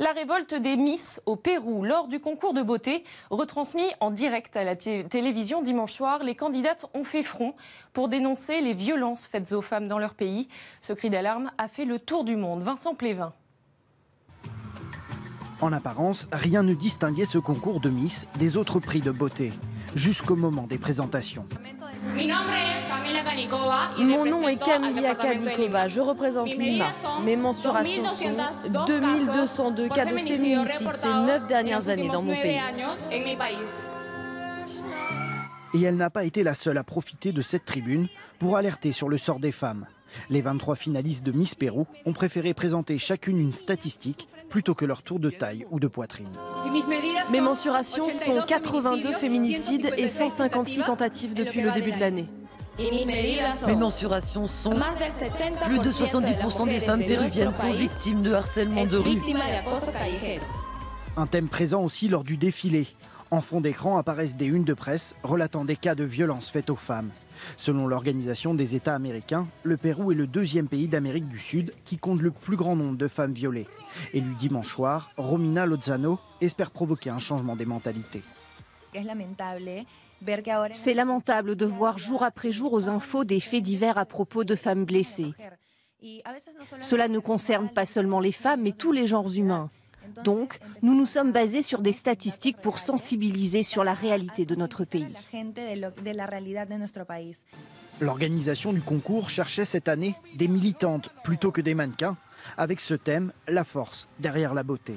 La révolte des Miss au Pérou lors du concours de beauté, retransmis en direct à la télévision dimanche soir, les candidates ont fait front pour dénoncer les violences faites aux femmes dans leur pays. Ce cri d'alarme a fait le tour du monde. Vincent Plévin. En apparence, rien ne distinguait ce concours de Miss des autres prix de beauté, jusqu'au moment des présentations. Mon nom est Camilla Canicova, je représente Lima. Mes mensurations sont 2202 cas de féminicide ces 9 dernières années dans mon pays. Et elle n'a pas été la seule à profiter de cette tribune pour alerter sur le sort des femmes. Les 23 finalistes de Miss Pérou ont préféré présenter chacune une statistique plutôt que leur tour de taille ou de poitrine. Mes mensurations sont 82 féminicides et 156 tentatives depuis le début de l'année. Mes mensurations sont plus de 70% des femmes péruviennes sont victimes de harcèlement de rue. Un thème présent aussi lors du défilé. En fond d'écran apparaissent des unes de presse relatant des cas de violences faites aux femmes. Selon l'Organisation des États américains, le Pérou est le deuxième pays d'Amérique du Sud qui compte le plus grand nombre de femmes violées. Élue dimanche soir, Romina Lozano espère provoquer un changement des mentalités. C'est lamentable de voir jour après jour aux infos des faits divers à propos de femmes blessées. Cela ne concerne pas seulement les femmes, mais tous les genres humains. Donc, nous nous sommes basés sur des statistiques pour sensibiliser sur la réalité de notre pays. L'organisation du concours cherchait cette année des militantes plutôt que des mannequins, avec ce thème, la force derrière la beauté.